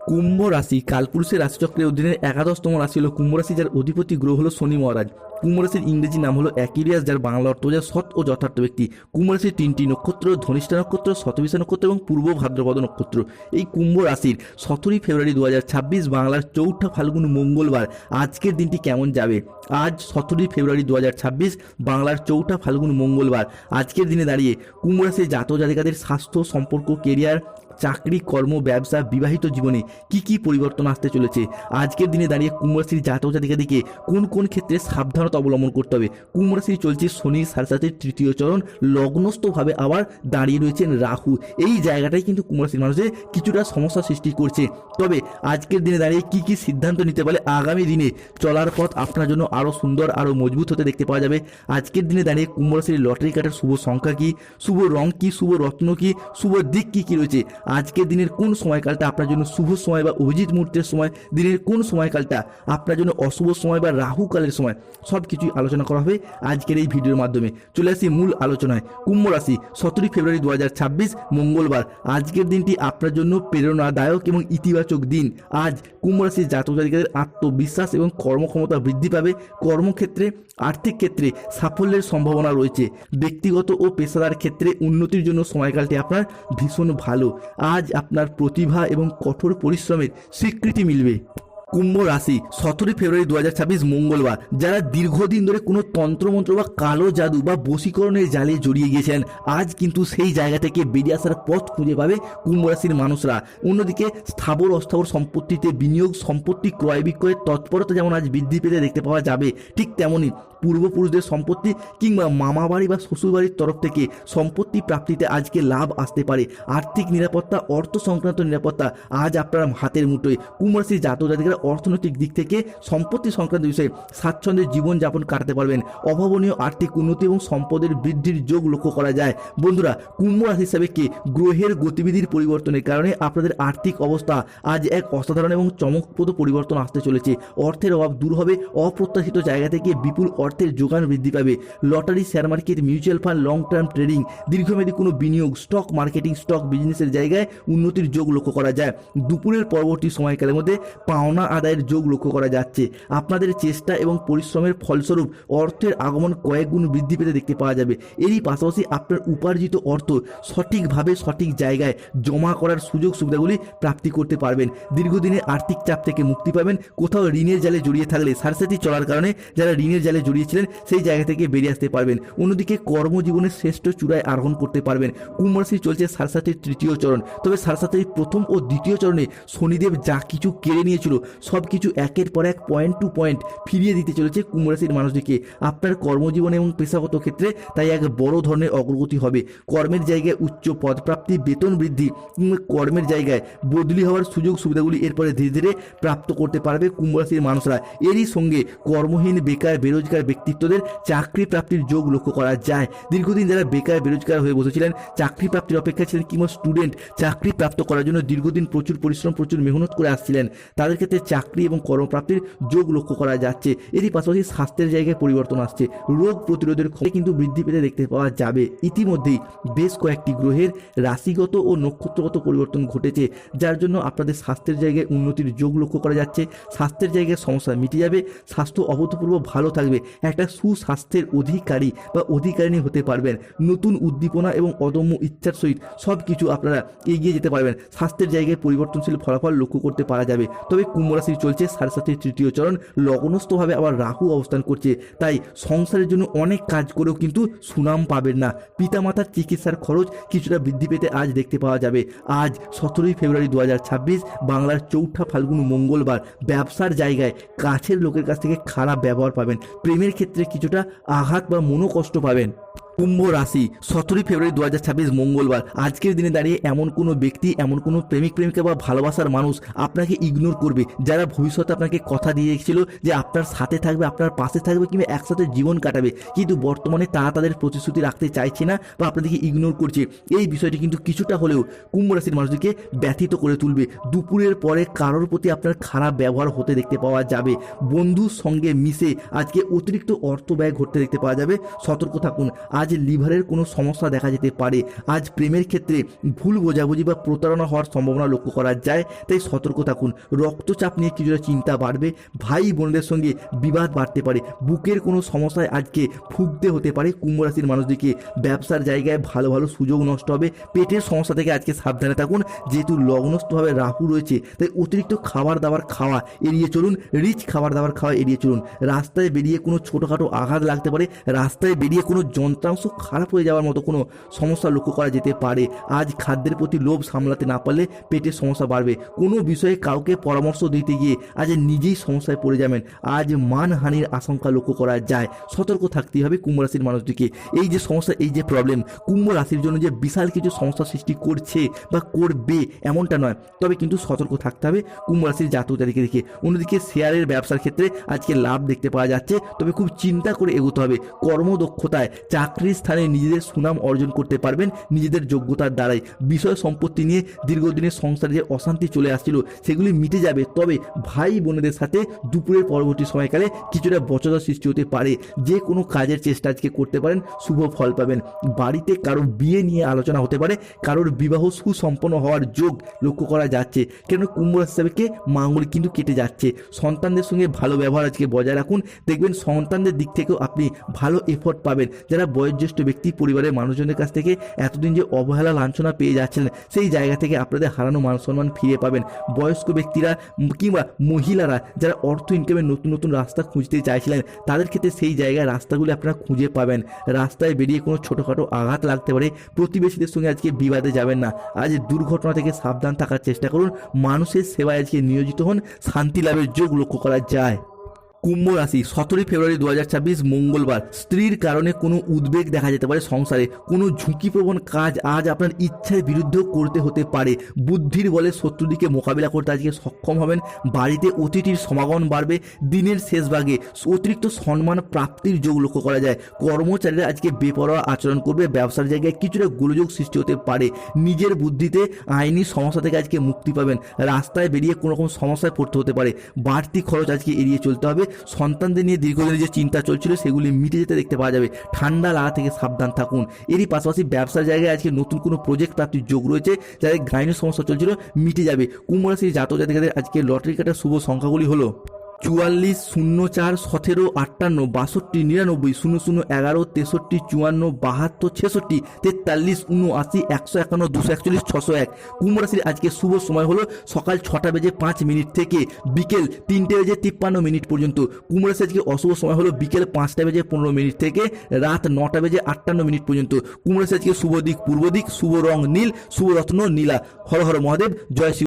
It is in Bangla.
কুম্ভ রাশি কালপুরুষের রাশিচক্রের অধীনে একাদশতম রাশি হলো কুম্ভ রাশি, যার অধিপতি গ্রহ হলো শনি মহারাজ। কুম্ভ রাশির ইংরেজি নাম হলো অ্যাকিলিয়াস, যার বাংলা অর্থ যা সৎ ও যথার্থ ব্যক্তি। কুম্ভ রাশির তিনটি নক্ষত্র, ধনিষ্ঠা নক্ষত্র, শতভিষা নক্ষত্র এবং পূর্ব ভাদ্রপদ নক্ষত্র। এই কুম্ভ রাশির 17 ফেব্রুয়ারি 2026 বাংলার 4 ফাল্গুন মঙ্গলবার আজকের দিনটি কেমন যাবে? আজ 17 ফেব্রুয়ারি 2026 বাংলার 4 ফাল্গুন মঙ্গলবার আজকের দিনে দাঁড়িয়ে কুম্ভ রাশির জাতক জাতিকাদের স্বাস্থ্য, সম্পর্ক, কেরিয়ার, চাকরি, কর্ম, ব্যবসা, বিবাহিত জীবনে কি কি পরিবর্তন আসতে চলেছে? আজকের দিনে দাঁড়িয়ে কুম্ভ রাশির জাতক জাতিকাদিকে কোন কোন ক্ষেত্রে সাবধানতা অবলম্বন করতে হবে? কুম্ভ রাশি চলছে শনির সাড়ে সাথে তৃতীয় চরণ, লগ্নস্থভাবে আবার দাঁড়িয়ে রয়েছেন রাহু। এই জায়গাটাই কিন্তু কুম্ভ রাশির মানুষের কিছুটা সমস্যা সৃষ্টি করছে। তবে আজকের দিনে দাঁড়িয়ে কি কি সিদ্ধান্ত নিতে পারলে আগামী দিনে চলার পথ আপনার জন্য আরও সুন্দর, আরও মজবুত হতে দেখতে পাওয়া যাবে? আজকের দিনে দাঁড়িয়ে কুম্ভ রাশির লটারি কাটার শুভ সংখ্যা কি, শুভ রং কি, শুভ রত্ন কি, শুভ দিক কি কি রয়েছে? আজকের দিনের কোন সময়কালটা আপনার জন্য শুভ সময় বা অভিজিৎ মুহূর্তের সময়, দিনের কোন সময়কালটা আপনার জন্য অশুভ সময় বা রাহু কালের সময়, সব কিছুই আলোচনা করা হবে আজকের এই ভিডিওর মাধ্যমে। চলে আসি মূল আলোচনায়। কুম্ভ রাশি 17 ফেব্রুয়ারি 2026 মঙ্গলবার আজকের দিনটি আপনার জন্য প্রেরণাদায়ক এবং ইতিবাচক দিন। আজ কুম্ভ রাশির জাতক জাতিকাদের আত্মবিশ্বাস এবং কর্মক্ষমতা বৃদ্ধি পাবে। কর্মক্ষেত্রে, আর্থিক ক্ষেত্রে সাফল্যের সম্ভাবনা রয়েছে। ব্যক্তিগত ও পেশাদার ক্ষেত্রে উন্নতির জন্য সময়কালটি আপনার ভীষণ ভালো। আজ আপনার প্রতিভা এবং কঠোর পরিশ্রমের স্বীকৃতি মিলবে। কুম্ভ রাশি 17 ফেব্রুয়ারি 2026 মঙ্গলবার যারা দীর্ঘদিন ধরে কোনো তন্ত্রমন্ত্র বা কালো জাদু বা বশীকরণের জালে জড়িয়ে গিয়েছেন, আজ কিন্তু সেই জায়গা থেকে বেরিয়ে আসার পথ খুঁজে পাবে কুম্ভ রাশির মানুষরা। অন্যদিকে স্থাবর অস্থাবর সম্পত্তিতে বিনিয়োগ, সম্পত্তি ক্রয় বিক্রয়ের তৎপরতা যেমন আজ বৃদ্ধি পেতে দেখতে পাওয়া যাবে, ঠিক তেমনই পূর্বপুরুষদের সম্পত্তি কিংবা মামা বাড়ি বা শ্বশুর বাড়ির তরফ থেকে সম্পত্তি প্রাপ্তিতে আজকে লাভ আসতে পারে। আর্থিক নিরাপত্তা, অর্থ সংক্রান্ত নিরাপত্তা আজ আপনার হাতের মুঠোয়। কুম্ভ রাশির জাতক জাতিকারা অর্থনৈতিক দিক থেকে সম্পত্তি সংক্রান্ত বিষয়ে স্বাচ্ছন্দ্যে জীবনযাপন কাটাতে পারবেন। অভাবনীয় আর্থিক উন্নতি এবং সম্পদের বৃদ্ধির যোগ লক্ষ্য করা যায়। বন্ধুরা, কুম্ভ রাশি হিসাবে কি গ্রহের গতিবিধির পরিবর্তনের কারণে আপনাদের আর্থিক অবস্থা আজ এক অসাধারণ এবং চমকপ্রদ পরিবর্তন আসতে চলেছে। অর্থের অভাব দূর হবে, অপ্রত্যাশিত জায়গা থেকে বিপুল অর্থের যোগান বৃদ্ধি পাবে। Lottery, share market, mutual fund, long term trading, দীর্ঘমেয়াদী কোনো বিনিয়োগ, স্টক মার্কেটিং, স্টক বিজনেসের জায়গায় উন্নতির যোগ লক্ষ্য করা যায়। দুপুরের পরবর্তী সময়কালের মধ্যে পাওনা আদায়ের যোগ লক্ষ্য করা যাচ্ছে। আপনাদের চেষ্টা এবং পরিশ্রমের ফলস্বরূপ অর্থের আগমন কয়েক গুণ বৃদ্ধি পেতে দেখতে পাওয়া যাবে। এরই পাশাপাশি আপনার উপার্জিত অর্থ সঠিকভাবে সঠিক জায়গায় জমা করার সুযোগ সুবিধাগুলি প্রাপ্তি করতে পারবেন। দীর্ঘদিনের আর্থিক চাপ থেকে মুক্তি পাবেন। কোথাও ঋণের জালে জড়িয়ে থাকলে সারসাথী চলার কারণে যারা ঋণের জালে জড়িয়েছিলেন সেই জায়গা থেকে বেরিয়ে আসতে পারবেন। অন্যদিকে কর্মজীবনের শ্রেষ্ঠ চূড়ায় আরোহণ করতে পারবেন। কুম্ভ রাশি চলছে সারসাথীর তৃতীয় চরণ। তবে সারসাথীর প্রথম ও দ্বিতীয় চরণে শনিদেব যা কিছু কেড়ে নিয়েছিল সব কিছু একের পর এক পয়েন্ট টু পয়েন্ট ফিরিয়ে দিতে চলেছে কুম্ভ রাশির মানুষদেরকে। আপনার কর্মজীবন এবং পেশাগত ক্ষেত্রে তাই এক বড় ধরনের অগ্রগতি হবে। কর্মের জায়গায় উচ্চ পদপ্রাপ্তি, বেতন বৃদ্ধি কিংবা কর্মের জায়গায় বদলি হওয়ার সুযোগ সুবিধাগুলি এরপরে ধীরে ধীরে প্রাপ্ত করতে পারবে কুম্ভ রাশির মানুষরা। এরই সঙ্গে কর্মহীন, বেকার, বেরোজগার ব্যক্তিত্বদের চাকরি প্রাপ্তির যোগ লক্ষ্য করা যায়। দীর্ঘদিন যারা বেকার, বেরোজগার হয়ে বসেছিলেন, চাকরি প্রাপ্তির অপেক্ষা ছিলেন কিংবা স্টুডেন্ট চাকরি প্রাপ্ত করার জন্য দীর্ঘদিন প্রচুর পরিশ্রম, প্রচুর মেহনত করে আসছিলেন, তাদের ক্ষেত্রে চাকরি এবং কর্মপ্রাপ্তির যোগ লক্ষ্য করা যাচ্ছে। এরই পাশাপাশি স্বাস্থ্যের জায়গায় পরিবর্তন আসছে। রোগ প্রতিরোধের ক্ষমতা কিন্তু বৃদ্ধি পেতে দেখতে পাওয়া যাবে। ইতিমধ্যেই বেশ কয়েকটি গ্রহের রাশিগত ও নক্ষত্রগত পরিবর্তন ঘটেছে, যার জন্য আপনাদের স্বাস্থ্যের জায়গায় উন্নতির যোগ লক্ষ্য করা যাচ্ছে। স্বাস্থ্যের জায়গায় সমস্যা মিটে যাবে, স্বাস্থ্য অভূতপূর্ব ভালো থাকবে। একটা সুস্বাস্থ্যের অধিকারী বা অধিকারিণী হতে পারবেন। নতুন উদ্দীপনা এবং অদম্য ইচ্ছার সহিত সব কিছু আপনারা এগিয়ে যেতে পারবেন। স্বাস্থ্যের জায়গায় পরিবর্তনশীল ফলাফল লক্ষ্য করতে পারা যাবে। তবে কুম্ভ রাশির চলছে সারসাথীর তৃতীয় চরণ, লগ্নস্থভাবে আবার রাহু অবস্থান করছে। তাই সংসারের জন্য অনেক কাজ করেও কিন্তু সুনাম পাবেন না। পিতামাতার চিকিৎসার খরচ কিছুটা বৃদ্ধি পেতে আজ দেখতে পাওয়া যাবে। আজ 17 ফেব্রুয়ারি 2026 বাংলার 4 ফাল্গুন মঙ্গলবার ব্যবসার জায়গায় কাছের লোকের কাছ থেকে খারাপ ব্যবহার পাবেন। প্রেমের ক্ষেত্রে কিছুটা আঘাত বা মনোকষ্ট পাবেন। কুম্ভ রাশি 17 ফেব্রুয়ারি 2026 মঙ্গলবার আজকের দিনে দাঁড়িয়ে এমন কোনো ব্যক্তি, এমন কোনো প্রেমিক প্রেমিকা বা ভালোবাসার মানুষ আপনাকে ইগনোর করবে, যারা ভবিষ্যতে আপনাকে কথা দিয়ে রেখেছিল যে আপনার সাথে থাকবে, আপনার পাশে থাকবে কিংবা একসাথে জীবন কাটাবে, কিন্তু বর্তমানে তারা তাদের প্রতিশ্রুতি রাখতে চাইছে না বা আপনাদেরকে ইগনোর করছে। এই বিষয়টি কিন্তু কিছুটা হলেও কুম্ভ রাশির মানুষদেরকে ব্যথিত করে তুলবে। দুপুরের পরে কারোর প্রতি আপনার খারাপ ব্যবহার হতে দেখতে পাওয়া যাবে। বন্ধুর সঙ্গে মিশে আজকে অতিরিক্ত অর্থ ব্যয় ঘটতে দেখতে পাওয়া যাবে। সতর্ক থাকুন। আজ আজ লিভারের কোনো সমস্যা দেখা যেতে পারে। আজ প্রেমের ক্ষেত্রে ভুল বোঝাবুঝি বা প্রতারণা হওয়ার সম্ভাবনা লক্ষ্য করা যায়, তাই সতর্ক থাকুন। রক্তচাপ নিয়ে কিছুটা চিন্তা বাড়বে, ভাই বোনদের সঙ্গে বিবাদ বাড়তে পারে, বুকের কোনো সমস্যায় আজকে ভুগতে হতে পারে কুম্ভ রাশির মানুষদেরকে। ব্যবসার জায়গায় ভালো ভালো সুযোগ নষ্ট হবে। পেটের সমস্যা থেকে আজকে সাবধানে থাকুন, যেহেতু লগ্নস্থভাবে রাহু রয়েছে, তাই অতিরিক্ত খাবার দাবার খাওয়া এড়িয়ে চলুন, রিচ খাবার দাবার খাওয়া এড়িয়ে চলুন। রাস্তায় বেরিয়ে কোনো ছোটোখাটো আঘাত লাগতে পারে, রাস্তায় বেরিয়ে কোনো যন্ত্রাংশ খারাপ হয়ে যাওয়ার মতো কোনো সমস্যা লক্ষ্য করা যেতে পারে। আজ খাদ্যের প্রতি লোভ সামলাতে না পারলে পেটের সমস্যা বাড়বে। কোনো বিষয়ে কাউকে পরামর্শ দিতে গিয়ে আজ নিজেই সমস্যায় পড়ে যাবেন। আজ মানহানির আশঙ্কা লক্ষ্য করা যায়, সতর্ক থাকতেই হবে কুম্ভ রাশির মানুষটিকে। এই যে সমস্যা, এই যে প্রবলেম কুম্ভ রাশির জন্য যে বিশাল কিছু সমস্যা সৃষ্টি করছে বা করবে এমনটা নয়, তবে কিন্তু সতর্ক থাকতে হবে কুম্ভ রাশির জাতক জাতিকে। অন্যদিকে শেয়ারের ব্যবসার ক্ষেত্রে আজকে লাভ দেখতে পাওয়া যাচ্ছে, তবে খুব চিন্তা করে এগোতে হবে। কর্মদক্ষতায় চাকরির স্থানে নিজেদের সুনাম অর্জন করতে পারবেন নিজেদের যোগ্যতার দ্বারাই। বিষয় সম্পত্তি নিয়ে দীর্ঘদিনের সংসারে যে অশান্তি চলে আসছিল সেগুলি মিটে যাবে, তবে ভাই বোনেদের সাথে দুপুরের পরবর্তী সময়কালে কিছুটা বচসা সৃষ্টি হতে পারে। যে কোনো কাজের চেষ্টা আজকে করতে পারেন, শুভ ফল পাবেন। বাড়িতে কারোর বিয়ে নিয়ে আলোচনা হতে পারে, কারোর বিবাহ সুসম্পন্ন হওয়ার যোগ লক্ষ্য করা যাচ্ছে। কেন কুম্ভ রাশি হিসাবে মাঙ্গলিক কিন্তু কেটে যাচ্ছে। সন্তানদের সঙ্গে ভালো ব্যবহার আজকে বজায় রাখুন, দেখবেন সন্তানদের দিক থেকেও আপনি ভালো এফোর্ট পাবেন। যারা বয়োজ্যেষ্ঠ ব্যক্তি পরিবারের মানুষজনের কাছ থেকে এতদিন যে অবহেলা লাঞ্ছনা পেয়ে যাচ্ছিলেন, সেই জায়গা থেকে আপনাদের হারানো মান সম্মান ফিরে পাবেন। বয়স্ক ব্যক্তিরা কিংবা মহিলারা যারা অর্থ ইনকামের নতুন নতুন রাস্তা খুঁজতে চাইছিলেন, তাদের ক্ষেত্রে সেই জায়গায় রাস্তাগুলি আপনারা খুঁজে পাবেন। রাস্তায় বেরিয়ে কোনো ছোটোখাটো আঘাত লাগতে পারে, প্রতিবেশীদের সঙ্গে আজকে বিবাদে যাবেন না। আজ দুর্ঘটনা থেকে সাবধান থাকার চেষ্টা করুন, মানুষের সেবায় আজকে নিয়োজিত হন, শান্তি লাভের যোগ লক্ষ্য করা যায়। কুম্ভ রাশি 17 ফেব্রুয়ারি 2026 মঙ্গলবার। স্ত্রীর কারণে কোনো উদ্বেগ দেখা যেতে পারে সংসারে। কোনো ঝুঁকিপ্রবণ কাজ আজ আপনার ইচ্ছার বিরুদ্ধেও করতে হতে পারে। বুদ্ধির বলে শত্রুদিকে মোকাবিলা করতে আজকে সক্ষম হবেন। বাড়িতে অতিথির সমাগম বাড়বে। দিনের শেষ ভাগে অতিরিক্ত সম্মান প্রাপ্তির যোগ লক্ষ্য করা যায়। কর্মচারীরা আজকে বেপরোয়া আচরণ করবে। ব্যবসার জায়গায় কিছুটা গোলযোগ সৃষ্টি হতে পারে। নিজের বুদ্ধিতে আইনি সমস্যা থেকে আজকে মুক্তি পাবেন। রাস্তায় বেরিয়ে কোনো রকম সমস্যায় পড়তে হতে পারে। বাড়তি খরচ আজকে এড়িয়ে চলতে হবে। সন্তানদের নিয়ে দীর্ঘদিনের যে চিন্তা চলছিল সেগুলি মিটে যেতে দেখতে পাওয়া যাবে। ঠান্ডা লাগা থেকে সাবধান থাকুন। এরই পাশাপাশি ব্যবসার জায়গায় আজকে নতুন কোনো প্রজেক্ট প্রাপ্তির যোগ রয়েছে। যাদের গ্রাইনের সমস্যা চলছিল মিটে যাবে। কুম্ভ রাশির জাতক জাতিকাদের আজকে লটারি কাটার শুভ সংখ্যাগুলি হলো 44, 04, 17, 58, 62, 99, 00, 11, 63, 54, 72, 66, 43, 79, 151, 241, 601। কুম্ভ রাশির আজকে শুভ সময় হলো সকাল 6:05 থেকে বিকেল 3:53 পর্যন্ত। কুম্ভ রাশি আজকে অশুভ সময় হলো বিকেল 5:15 থেকে রাত 9:58 পর্যন্ত। কুম্ভ রাশি আজকে শুভ দিক পূর্ব দিক, শুভ রং নীল, শুভ রত্ন নীলা। হর হর মহাদেব, জয় শ্রী।